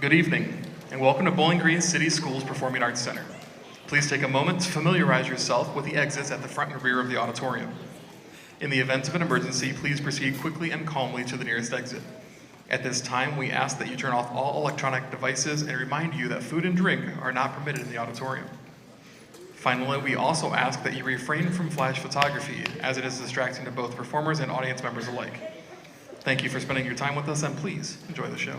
Good evening, and welcome to Bowling Green City Schools Performing Arts Center. Please take a moment to familiarize yourself with the exits at the front and rear of the auditorium. In the event of an emergency, please proceed quickly and calmly to the nearest exit. At this time, we ask that you turn off all electronic devices and remind you that food and drink are not permitted in the auditorium. Finally, we also ask that you refrain from flash photography, as it is distracting to both performers and audience members alike. Thank you for spending your time with us, and please enjoy the show.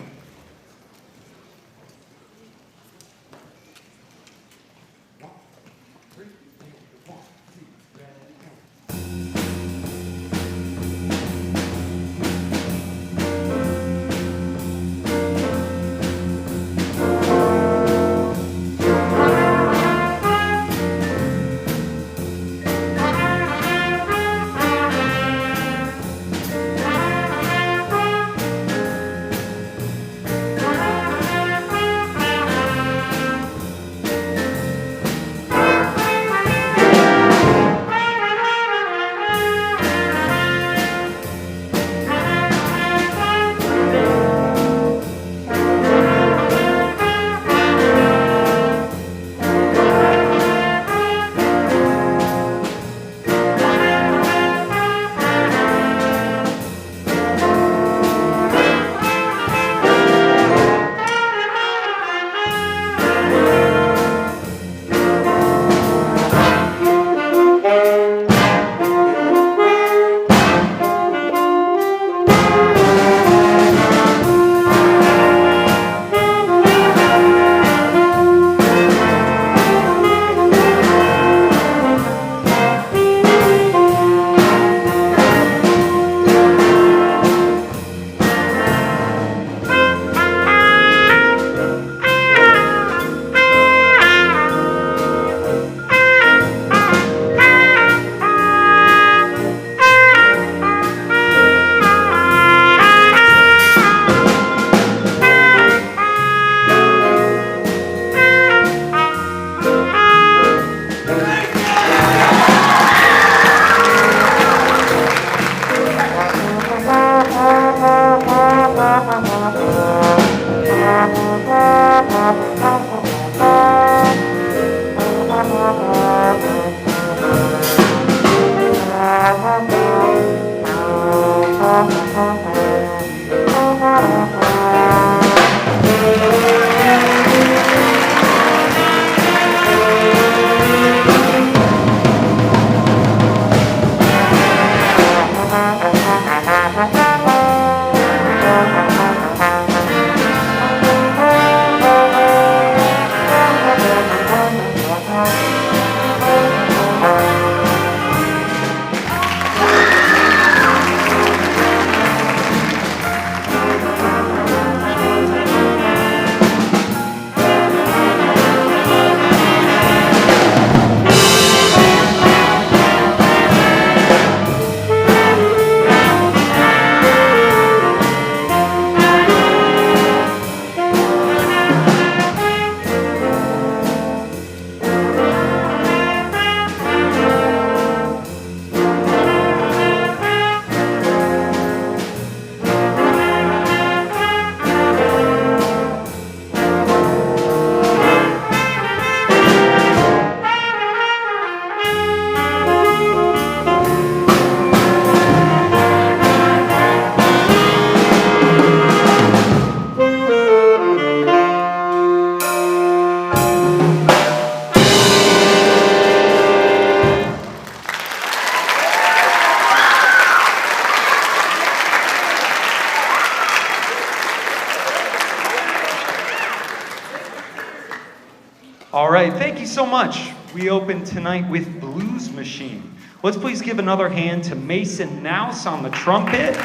much. We open tonight with Blues Machine. Let's please give another hand to Mason Nouse on the trumpet.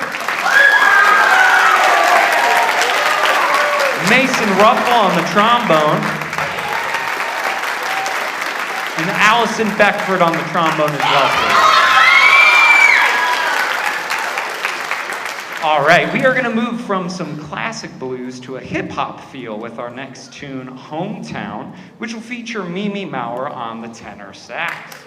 Mason Ruffle on the trombone. And Allison Beckford on the trombone as well, please. All right, we are going to move from some classic blues to a hip-hop feel with our next tune, Hometown, which will feature Mimi Maurer on the tenor sax.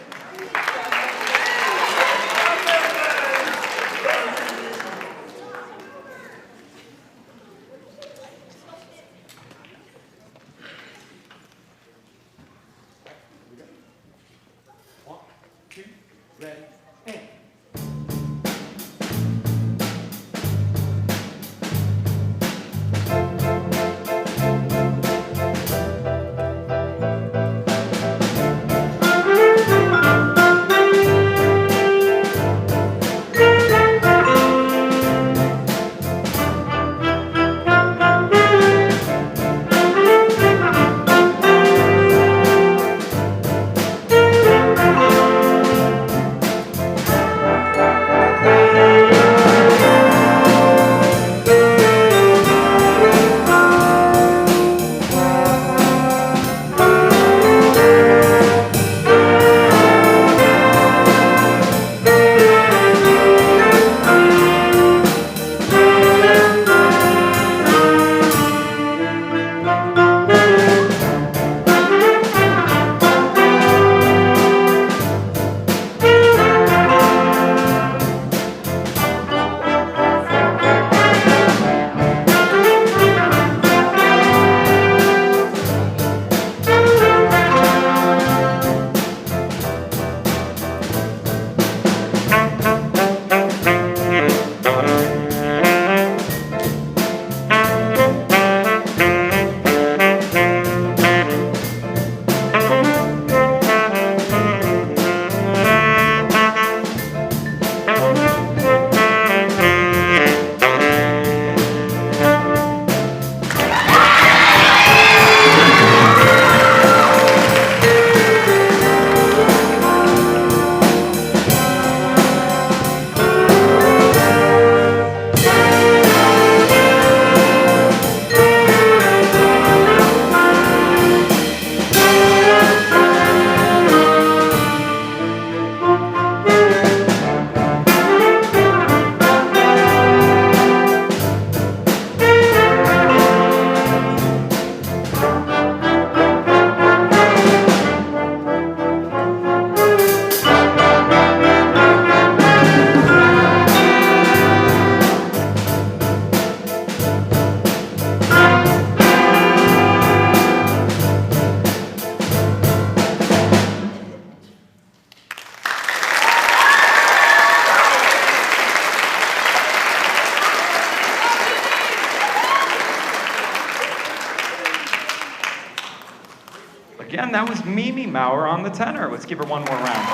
Again, that was Mimi Maurer on the tenor. Let's give her one more round.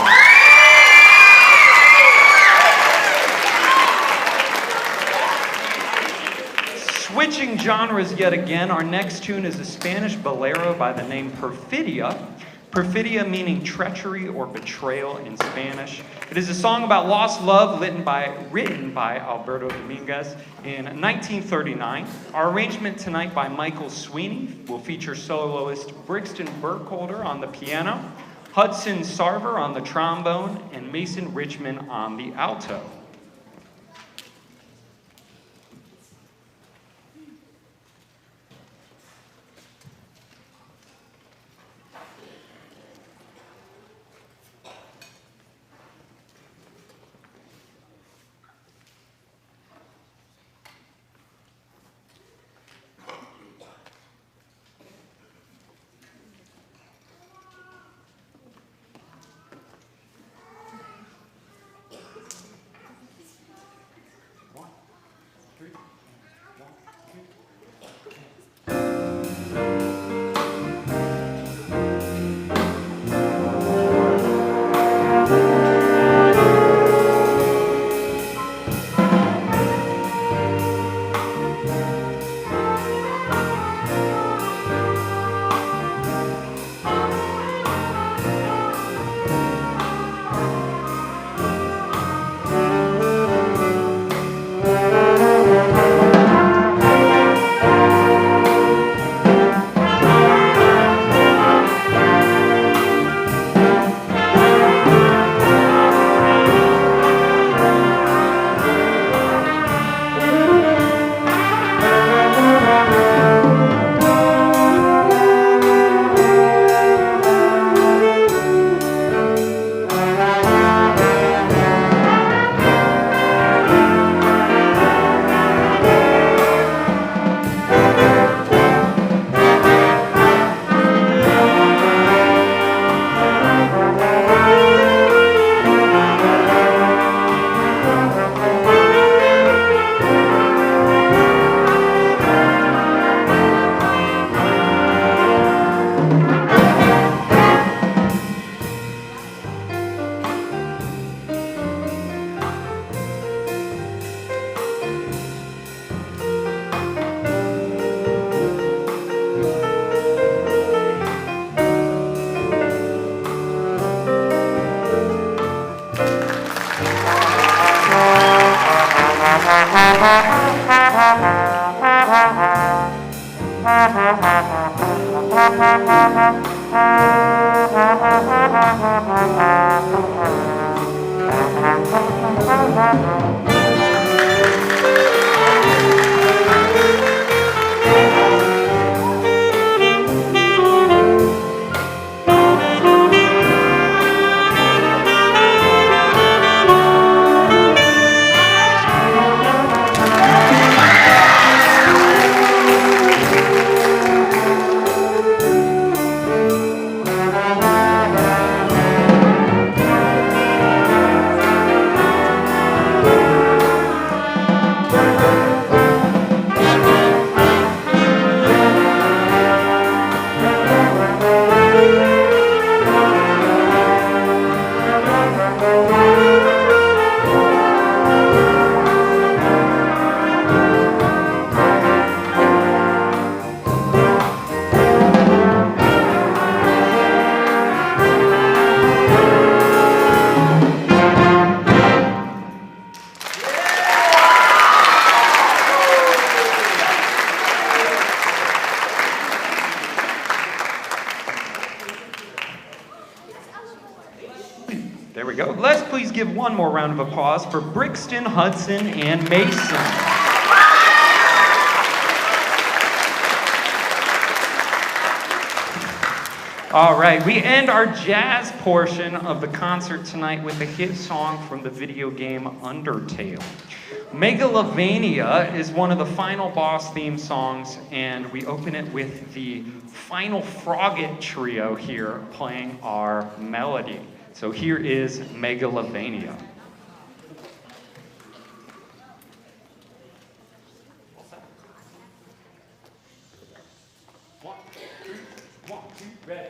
Switching genres yet again, our next tune is a Spanish bolero by the name Perfidia. Perfidia meaning treachery or betrayal in Spanish. It is a song about lost love written by Alberto Dominguez in 1939. Our arrangement tonight by Michael Sweeney will feature soloist Brixton Burkholder on the piano, Hudson Sarver on the trombone, and Mason Richmond on the alto. There we go. Let's please give one more round of applause for Brixton, Hudson, and Mason. All right, we end our jazz portion of the concert tonight with a hit song from the video game Undertale. Megalovania is one of the final boss theme songs, and we open it with the final Frogget trio here playing our melody. So here is Megalovania. One, two, ready,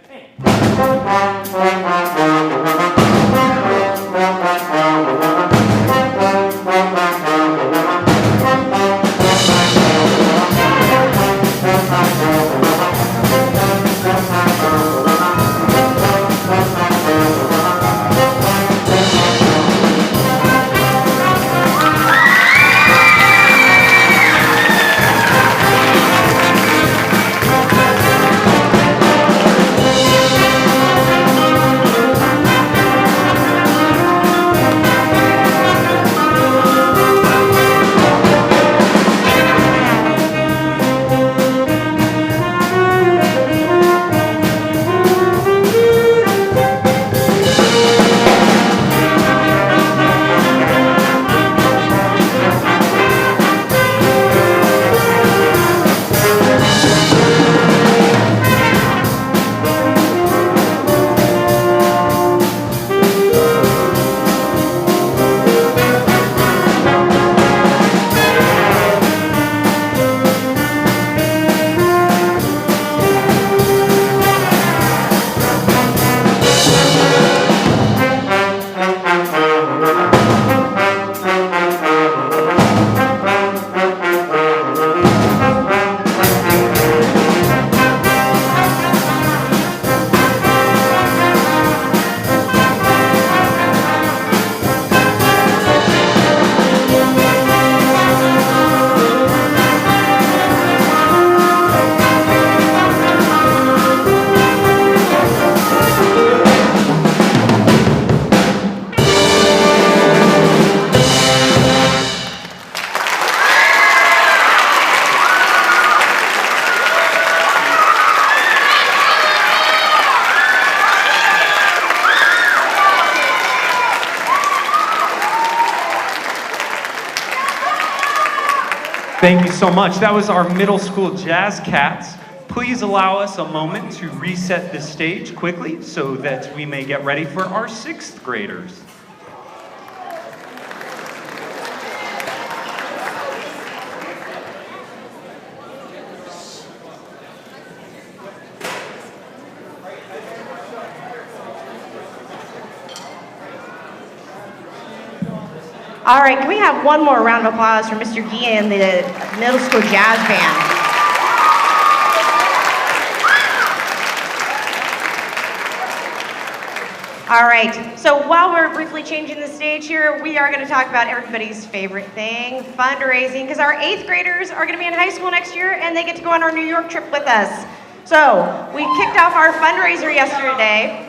Thank you so much. That was our middle school Jazz Cats. Please allow us a moment to reset the stage quickly so that we may get ready for our 6th graders. All right, can we have one more round of applause for Mr. Gia and the middle school jazz band? All right, so while we're briefly changing the stage here, we are going to talk about everybody's favorite thing, fundraising, because our 8th graders are going to be in high school next year and they get to go on our New York trip with us. So we kicked off our fundraiser yesterday.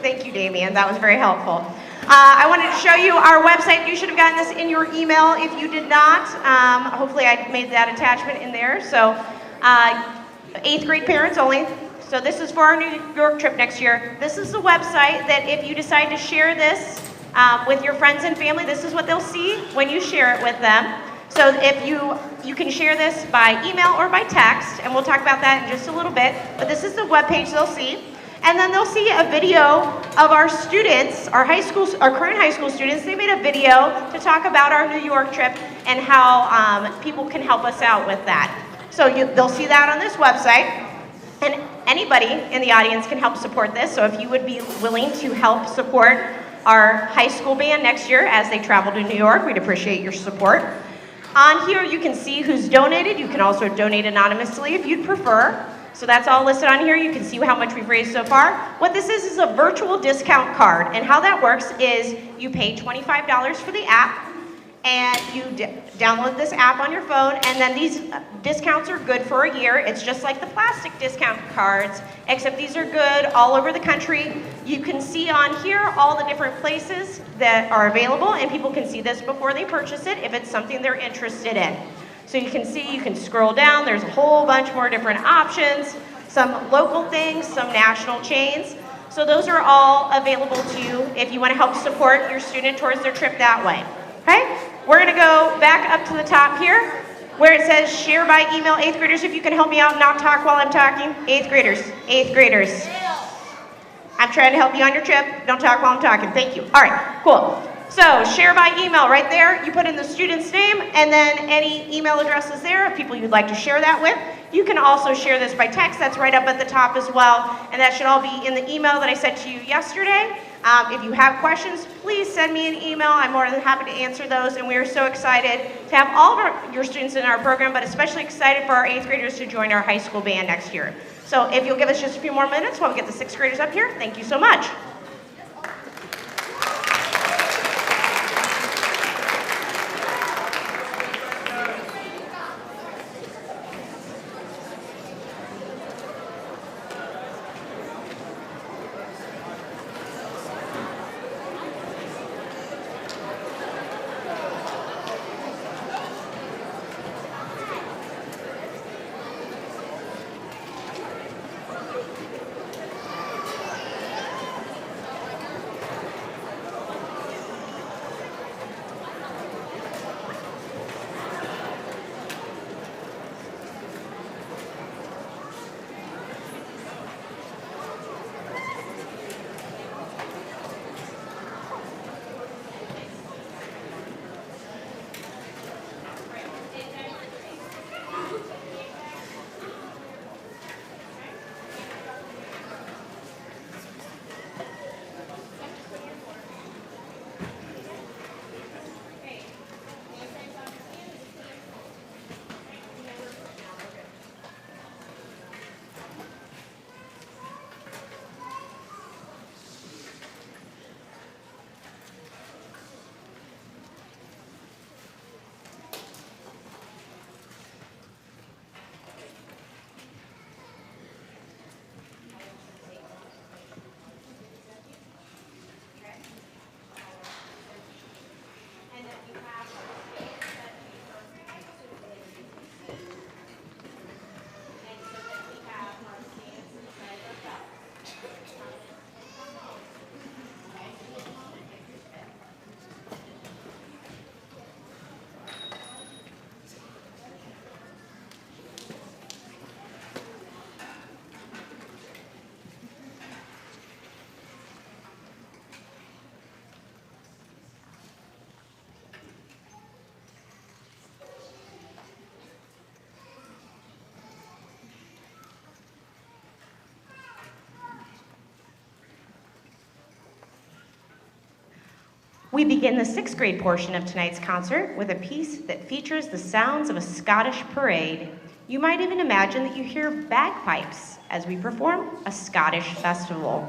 Thank you, Damien, that was very helpful. I wanted to show you our website. You should have gotten this in your email. If you did not, hopefully I made that attachment in there. So 8th grade parents only. So this is for our New York trip next year. This is the website that if you decide to share this with your friends and family, this is what they'll see when you share it with them. So if you can share this by email or by text, and we'll talk about that in just a little bit. But this is the webpage they'll see. And then they'll see a video of our students, our current high school students. They made a video to talk about our New York trip and how people can help us out with that. So they'll see that on this website. And anybody in the audience can help support this. So if you would be willing to help support our high school band next year as they travel to New York, we'd appreciate your support. On here, you can see who's donated. You can also donate anonymously if you'd prefer. So that's all listed on here. You can see how much we've raised so far. What this is a virtual discount card. And how that works is you pay $25 for the app. and you download this app on your phone, and then these discounts are good for a year. It's just like the plastic discount cards, except these are good all over the country. You can see on here all the different places that are available, and people can see this before they purchase it if it's something they're interested in. So you can see, you can scroll down, there's a whole bunch more different options, some local things, some national chains. So those are all available to you if you want to help support your student towards their trip that way. Okay? We're going to go back up to the top here where it says share by email. 8th graders, if you can help me out and not talk while I'm talking. 8th graders. 8th graders. I'm trying to help you on your trip. Don't talk while I'm talking. Thank you. All right, cool. So share by email right there. You put in the student's name and then any email addresses there of people you'd like to share that with. You can also share this by text. That's right up at the top as well. And that should all be in the email that I sent to you yesterday. If you have questions, please send me an email. I'm more than happy to answer those. And we are so excited to have all of your students in our program, but especially excited for our 8th graders to join our high school band next year. So if you'll give us just a few more minutes while we get the 6th graders up here, thank you so much. We begin the 6th grade portion of tonight's concert with a piece that features the sounds of a Scottish parade. You might even imagine that you hear bagpipes as we perform a Scottish festival.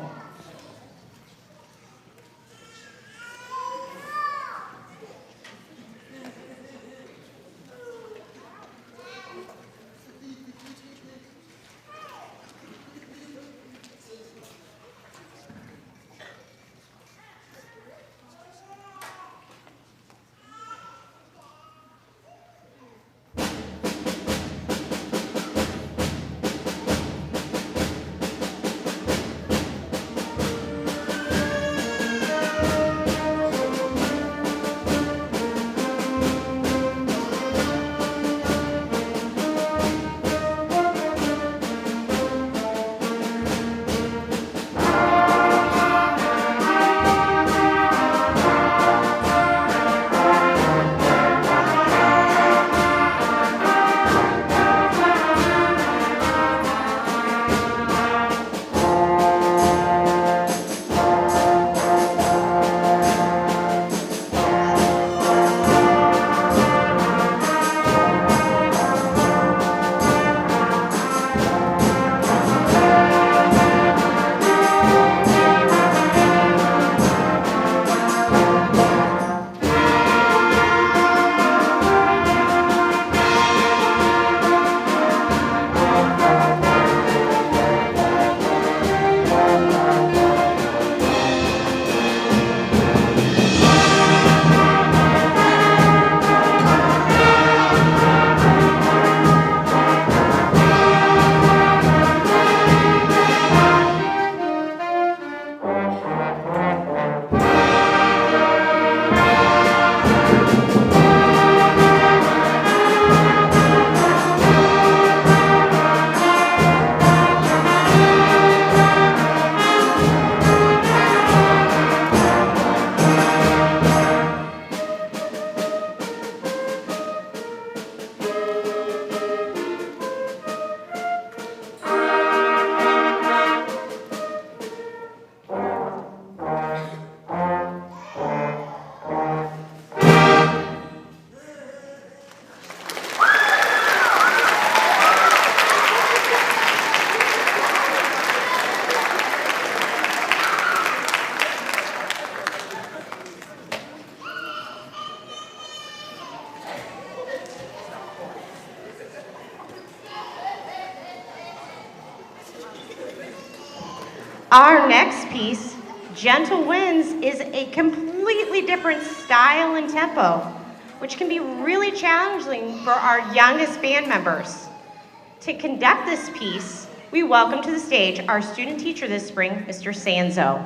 Our next piece, Gentle Winds, is a completely different style and tempo, which can be really challenging for our youngest band members. To conduct this piece, we welcome to the stage our student teacher this spring, Mr. Sanzo.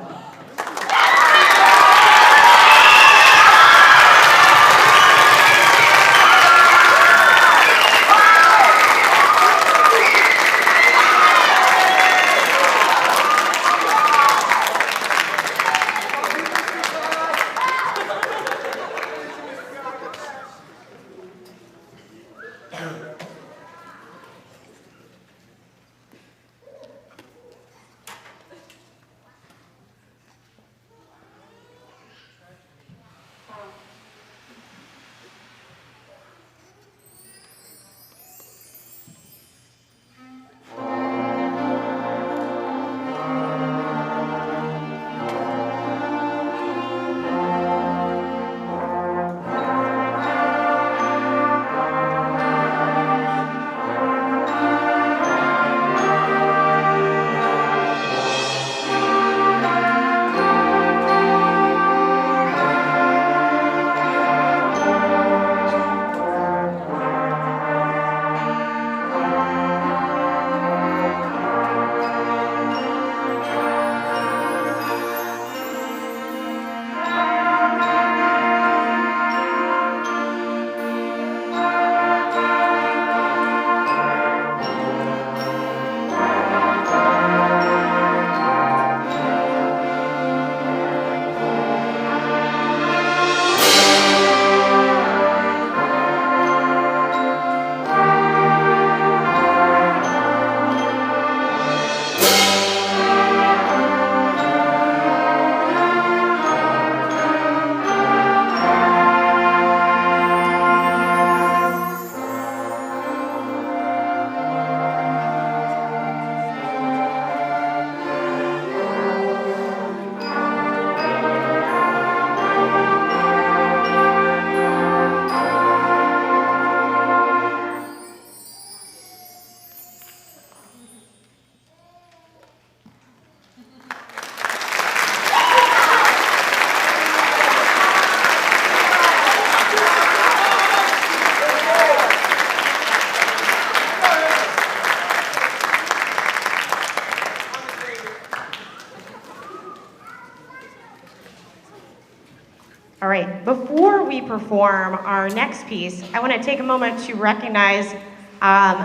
All right, before we perform our next piece, I want to take a moment to recognize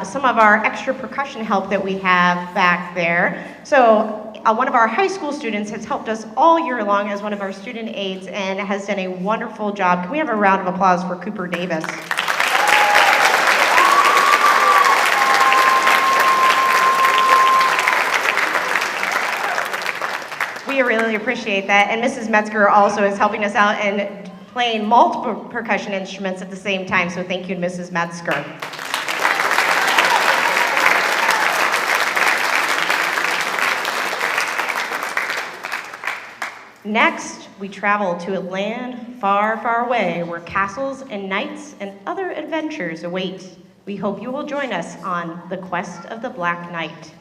some of our extra percussion help that we have back there. So one of our high school students has helped us all year long as one of our student aides and has done a wonderful job. Can we have a round of applause for Cooper Davis? We really appreciate that. And Mrs. Metzger also is helping us out and playing multiple percussion instruments at the same time. So thank you, Mrs. Metzger. Next, we travel to a land far, far away where castles and knights and other adventures await. We hope you will join us on the quest of the Black Knight.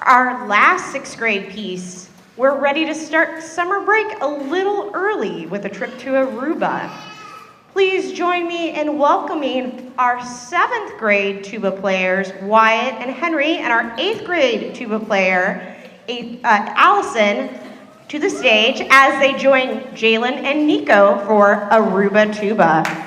our last sixth grade piece, we're ready to start summer break a little early with a trip to Aruba. Please join me in welcoming our seventh grade tuba players, Wyatt and Henry, and our eighth grade tuba player, Allison, to the stage as they join Jalen and Nico for Aruba Tuba.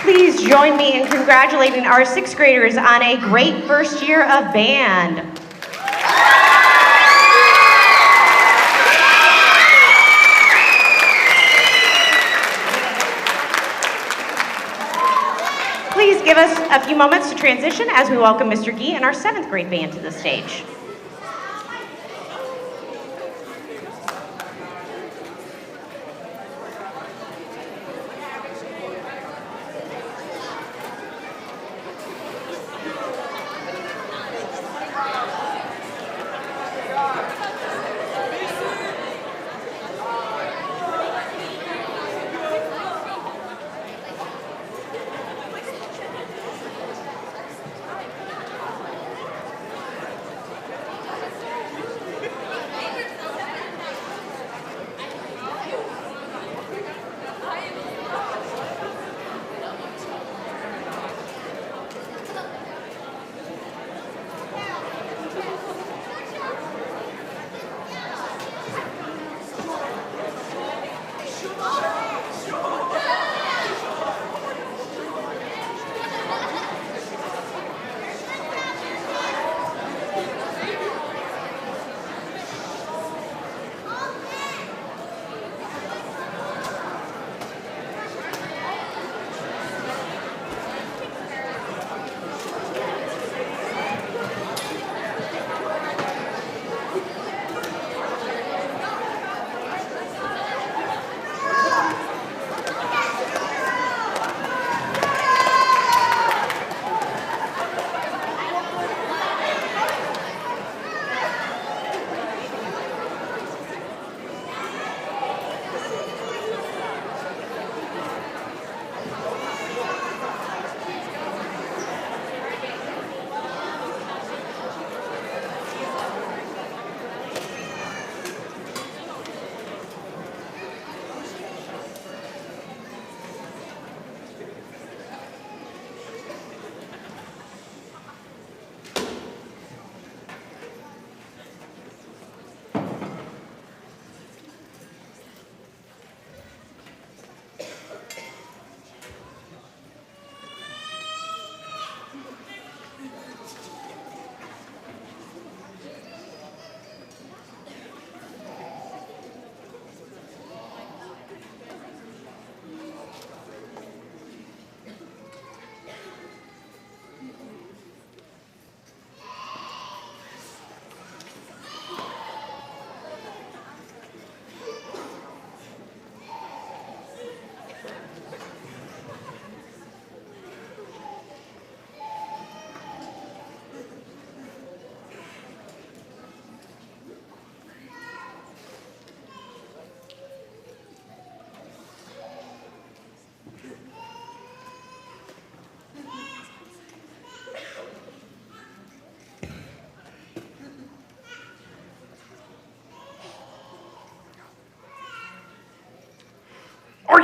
Please join me in congratulating our sixth graders on a great first year of band. Please give us a few moments to transition as we welcome Mr. Gee and our seventh grade band to the stage.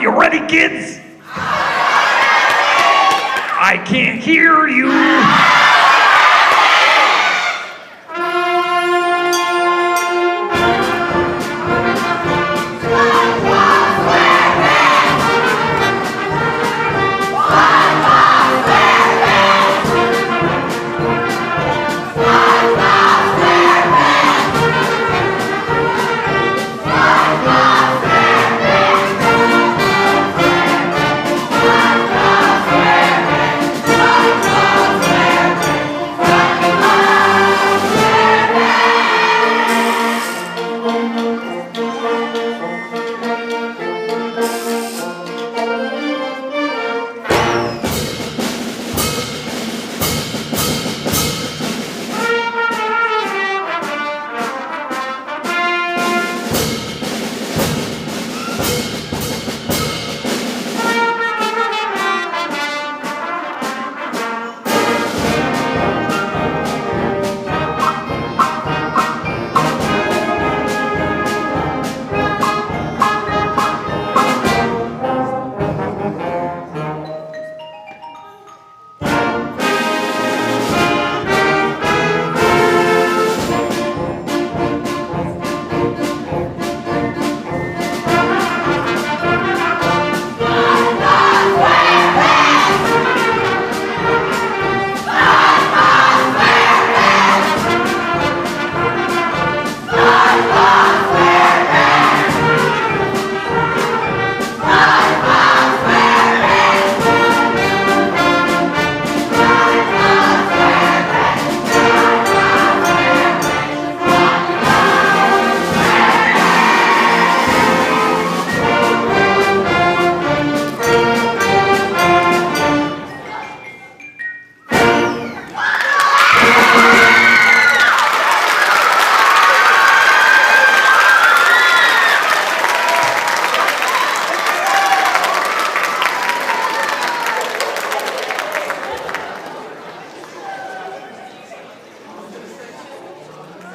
you ready, kids? I can't hear you.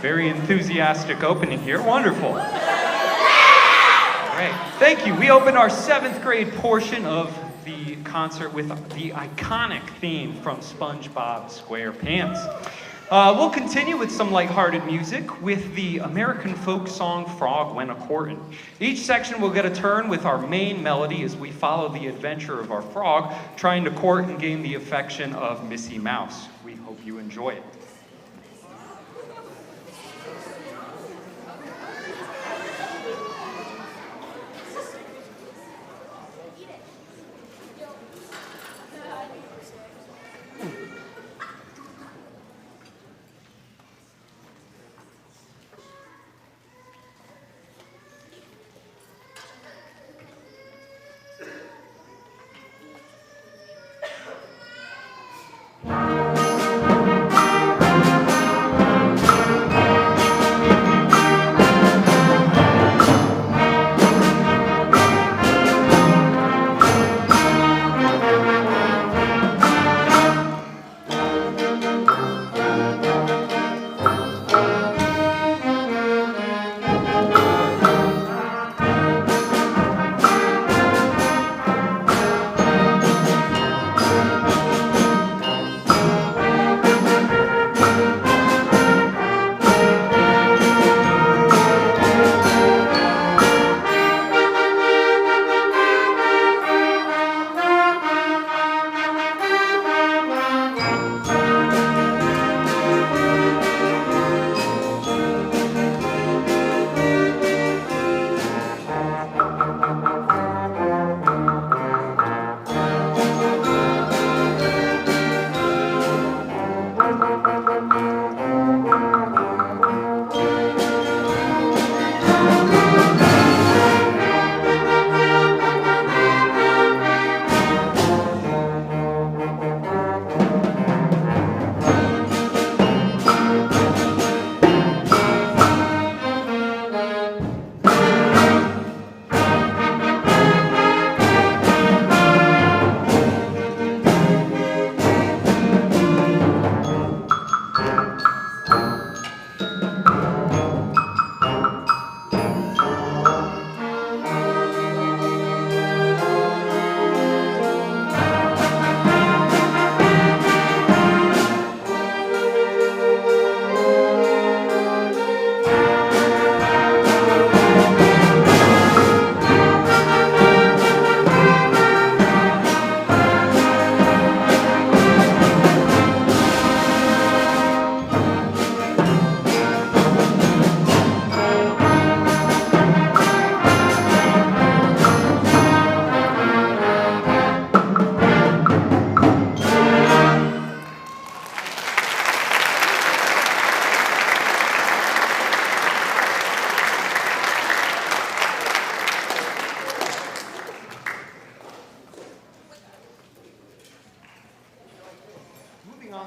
Very enthusiastic opening here. Wonderful. All right. Thank you. We opened our 7th grade portion of the concert with the iconic theme from SpongeBob SquarePants. We'll continue with some lighthearted music with the American folk song Frog Went A-Courtin'. Each section will get a turn with our main melody as we follow the adventure of our frog trying to court and gain the affection of Missy Mouse. We hope you enjoy it.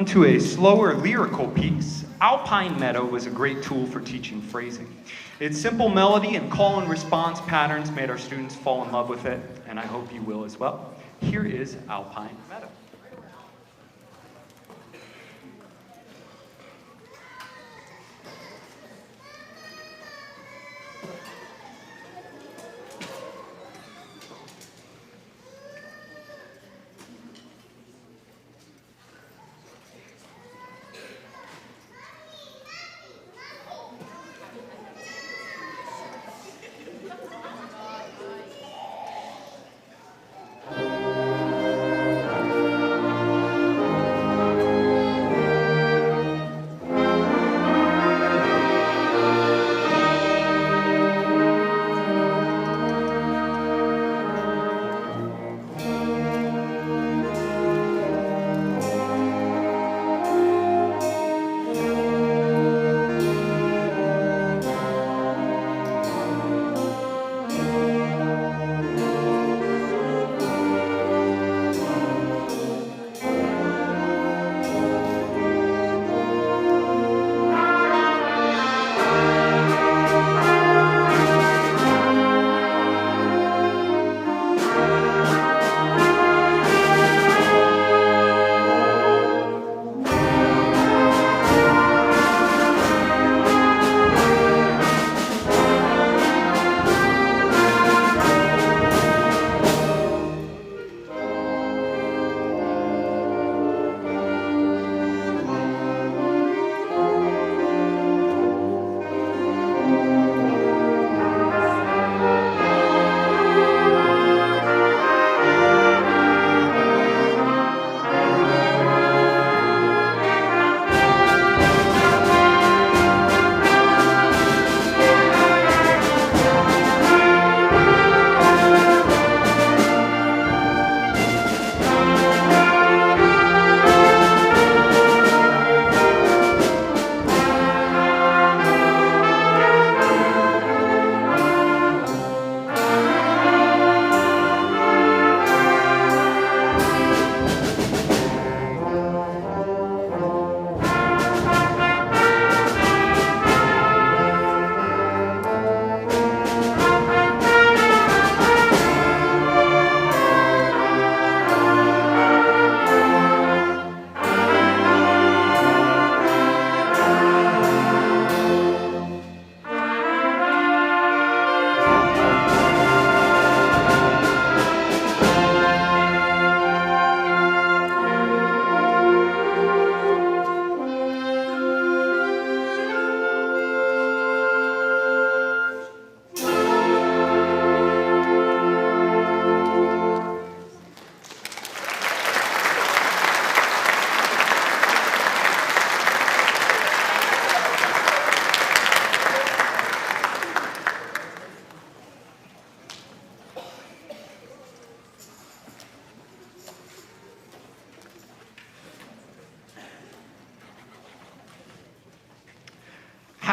To a slower lyrical piece, Alpine Meadow was a great tool for teaching phrasing. Its simple melody and call and response patterns made our students fall in love with it, and I hope you will as well. Here is Alpine Meadow.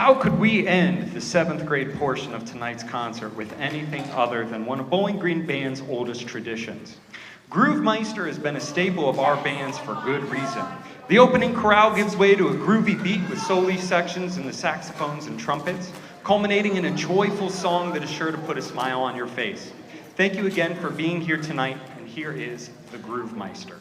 How could we end the 7th grade portion of tonight's concert with anything other than one of Bowling Green Band's oldest traditions? Groove Meister has been a staple of our bands for good reason. The opening chorale gives way to a groovy beat with solo sections and the saxophones and trumpets, culminating in a joyful song that is sure to put a smile on your face. Thank you again for being here tonight, and here is the Groove Meister.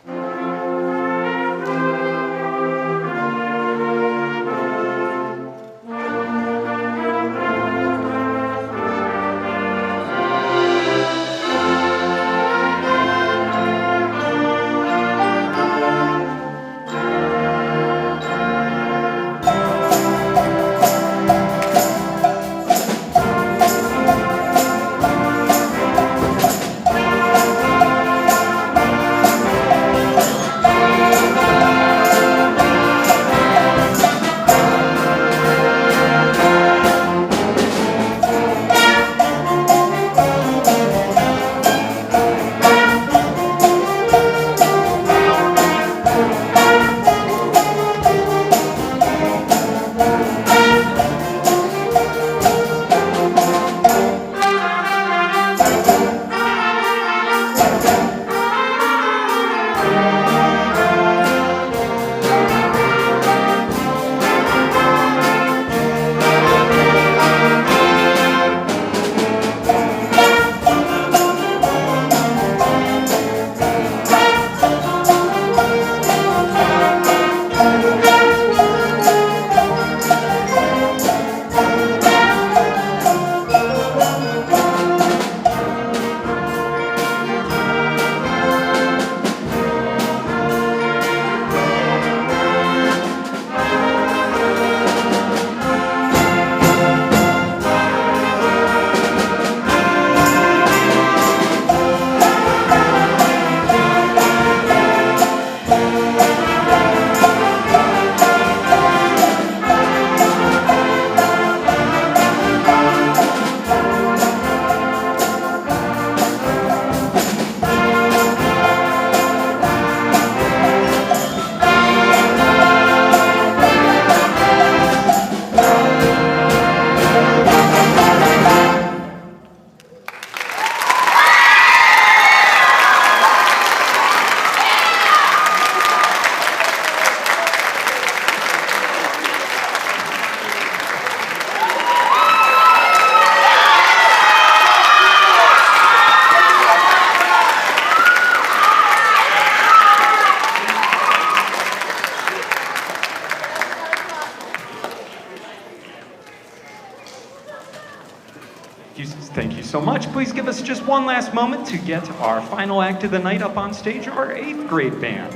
Thank you. much. Please give us just one last moment to get our final act of the night up on stage, our 8th grade band.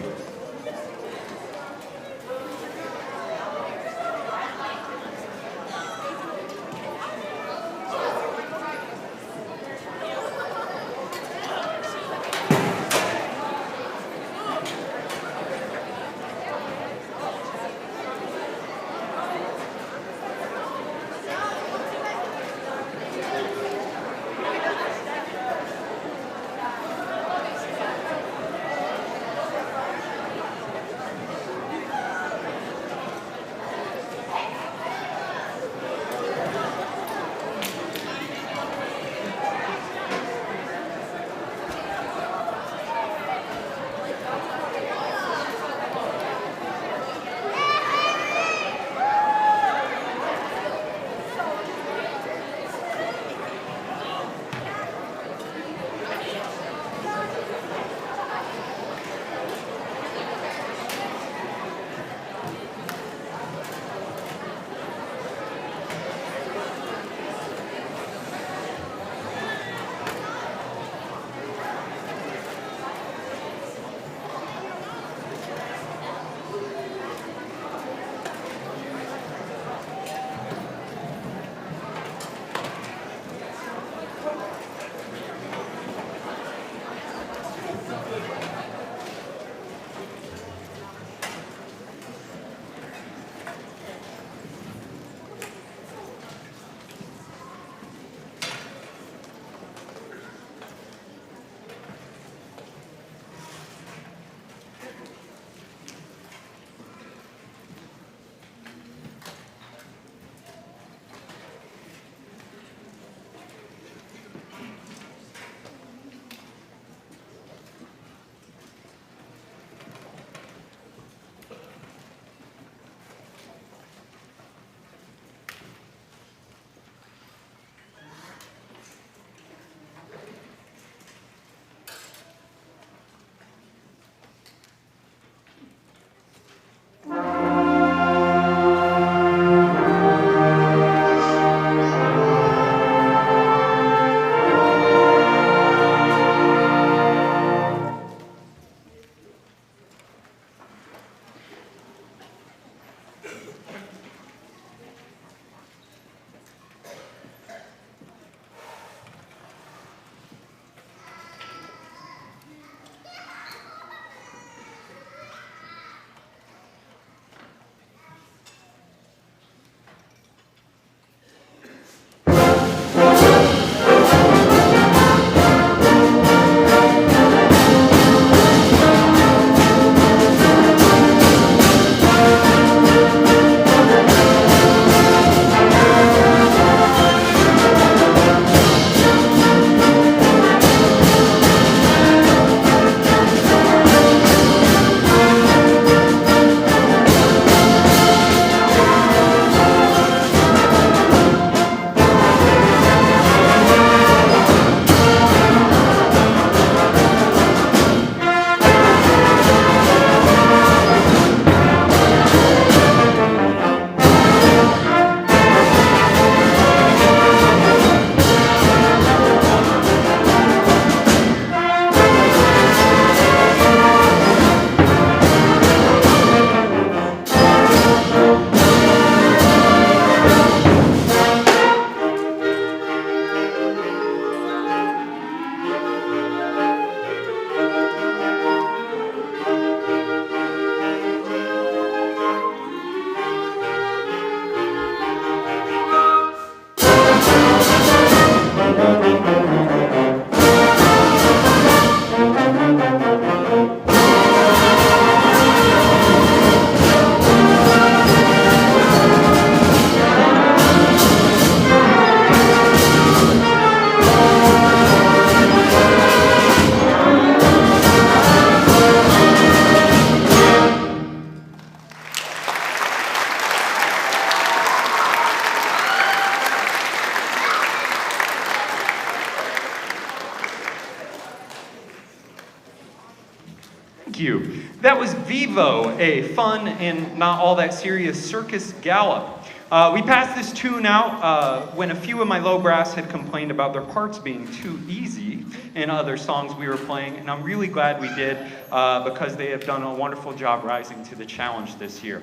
Thank you. That was Vivo, a fun and not all that serious circus gallop. We passed this tune out when a few of my low brass had complained about their parts being too easy in other songs we were playing, and I'm really glad we did because they have done a wonderful job rising to the challenge this year.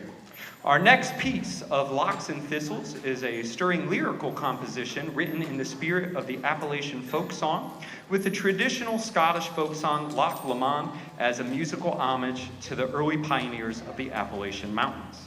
Our next piece of Locks and Thistles is a stirring lyrical composition written in the spirit of the Appalachian folk song, with the traditional Scottish folk song Loch Lomond as a musical homage to the early pioneers of the Appalachian Mountains.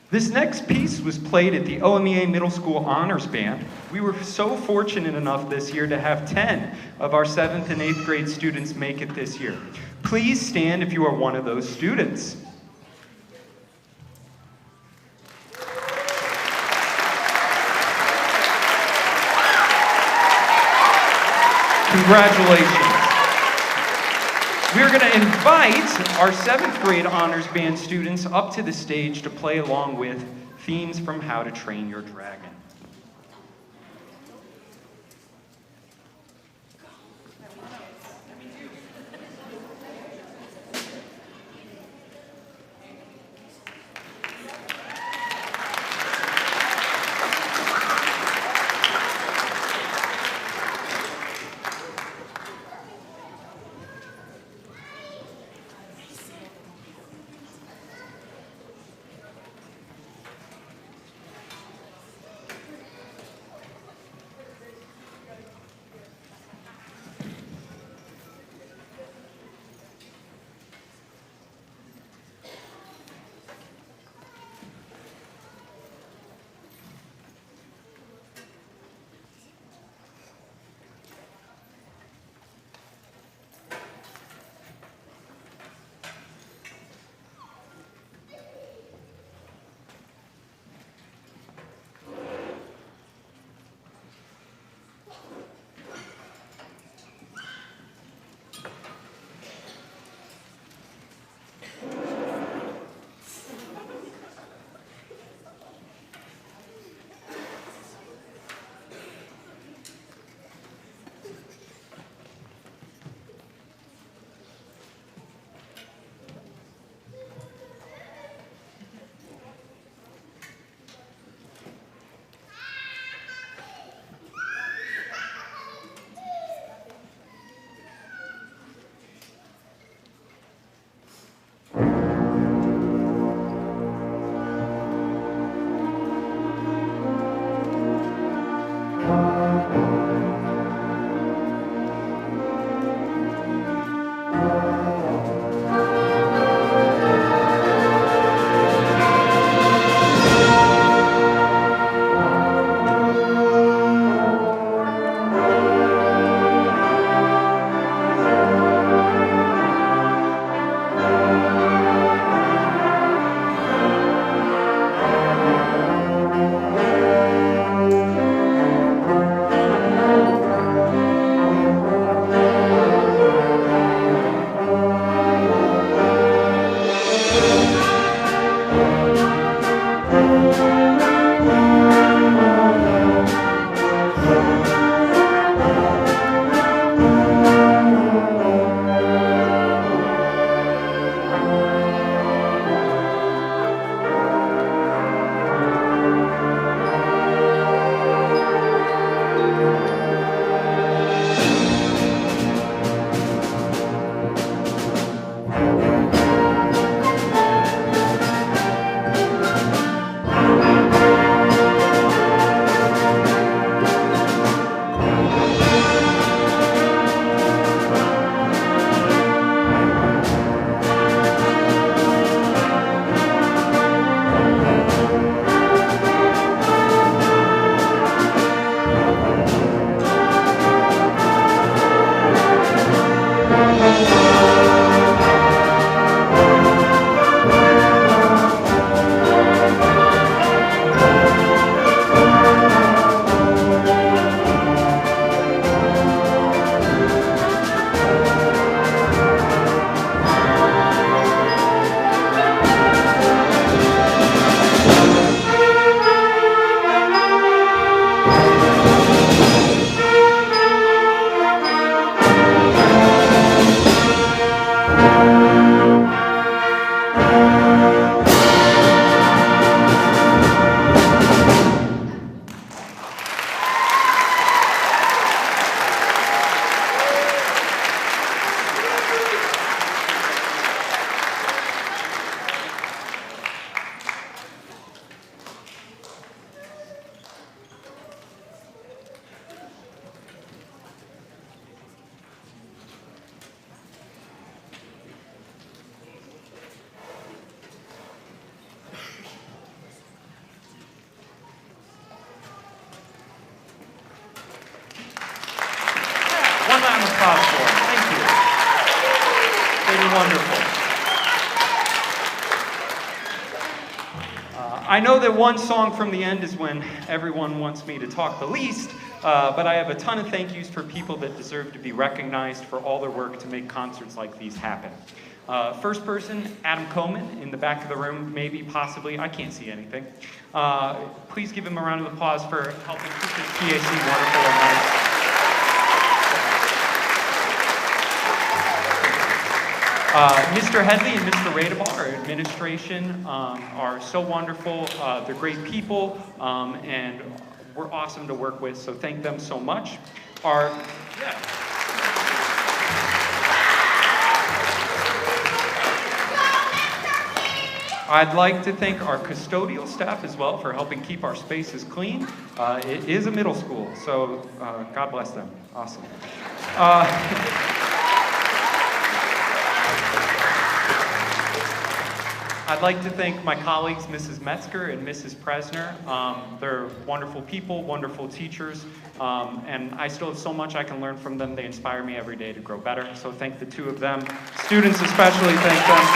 This next piece was played at the OMEA Middle School Honors Band. We were so fortunate enough this year to have 10 of our 7th and 8th grade students make it this year. Please stand if you are one of those students. Congratulations. We're going to invite our 7th grade honors band students up to the stage to play along with themes from How to Train Your Dragon. wonderful. I know that one song from the end is when everyone wants me to talk the least, but I have a ton of thank yous for people that deserve to be recognized for all their work to make concerts like these happen. First person, Adam Coleman, in the back of the room, maybe, possibly, I can't see anything. Please give him a round of applause for helping keep this PAC wonderful and nice. Mr. Headley and Mr. Radebaugh, our administration, are so wonderful. They're great people, and we're awesome to work with, so thank them so much. I'd like to thank our custodial staff as well for helping keep our spaces clean. It is a middle school, so God bless them. Awesome. I'd like to thank my colleagues, Mrs. Metzger and Mrs. Presner. They're wonderful people, wonderful teachers, and I still have so much I can learn from them. They inspire me every day to grow better, so thank the two of them. Students especially, thank them.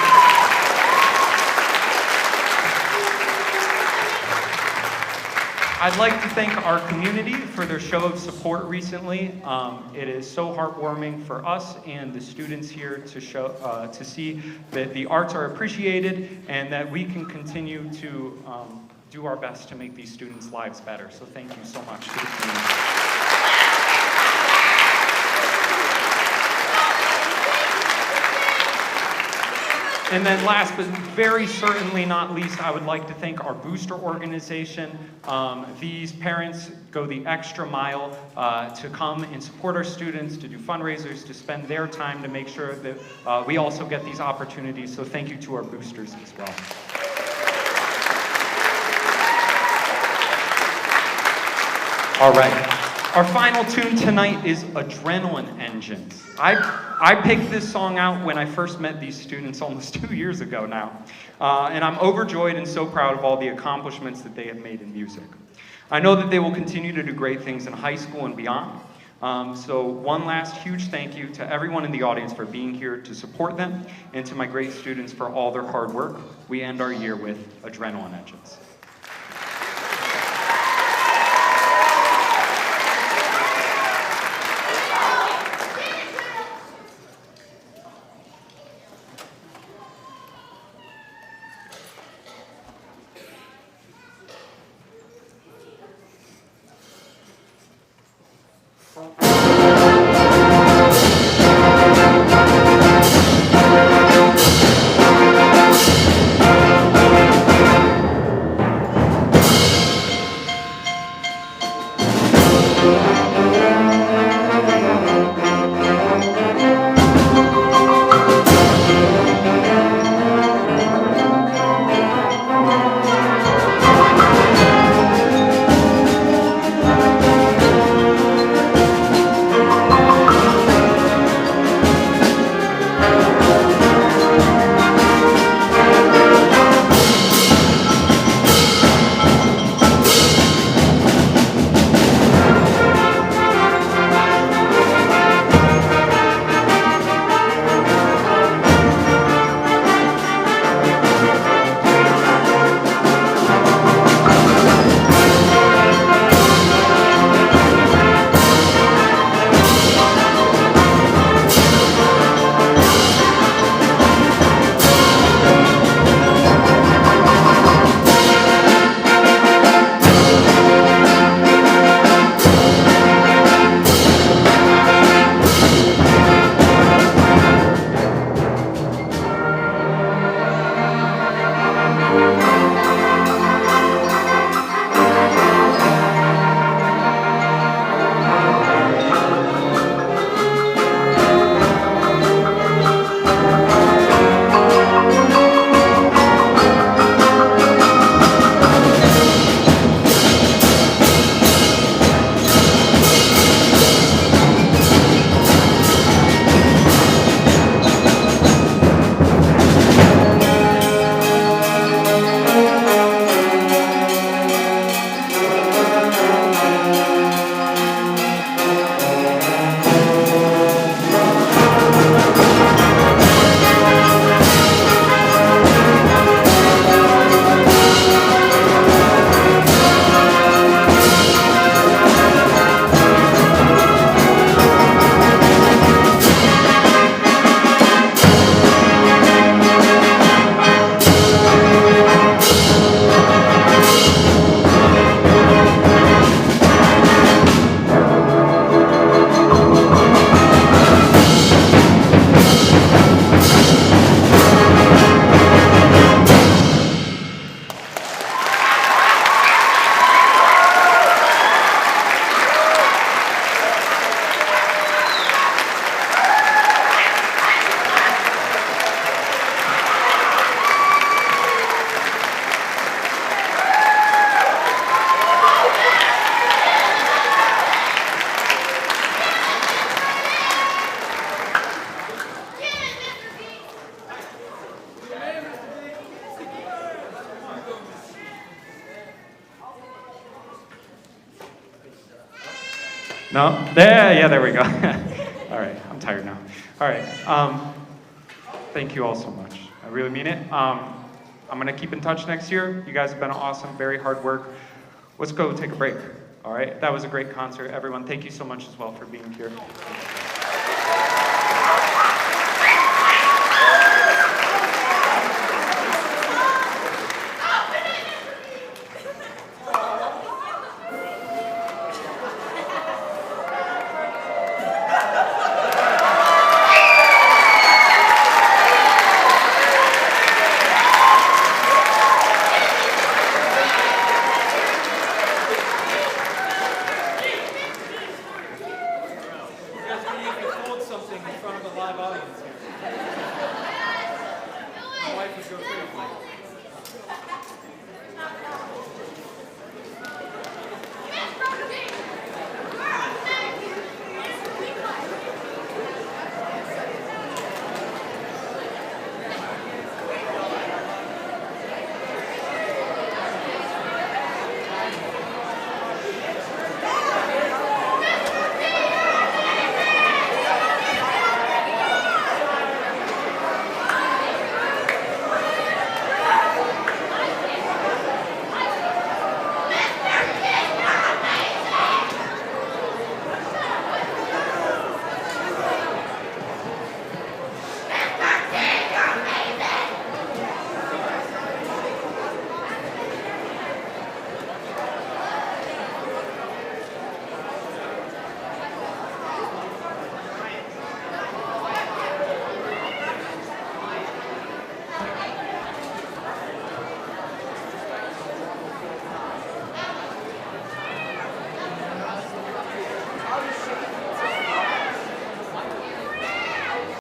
I'd like to thank our community for their show of support recently. It is so heartwarming for us and the students here to see that the arts are appreciated and that we can continue to do our best to make these students' lives better. So thank you so much to the community. And then last but very certainly not least, I would like to thank our booster organization. These parents go the extra mile to come and support our students, to do fundraisers, to spend their time to make sure that we also get these opportunities. So thank you to our boosters as well. All right. Our final tune tonight is Adrenaline Engines. I picked this song out when I first met these students almost 2 years ago now. And I'm overjoyed and so proud of all the accomplishments that they have made in music. I know that they will continue to do great things in high school and beyond. So one last huge thank you to everyone in the audience for being here to support them, and to my great students for all their hard work. We end our year with Adrenaline Engines. No? Yeah, there we go. All right, I'm tired now. All right, thank you all so much. I really mean it. I'm gonna keep in touch next year. You guys have been awesome, very hard work. Let's go take a break. All right, that was a great concert. Everyone, thank you so much as well for being here. Something in front of a live audience here. My wife would go crazy.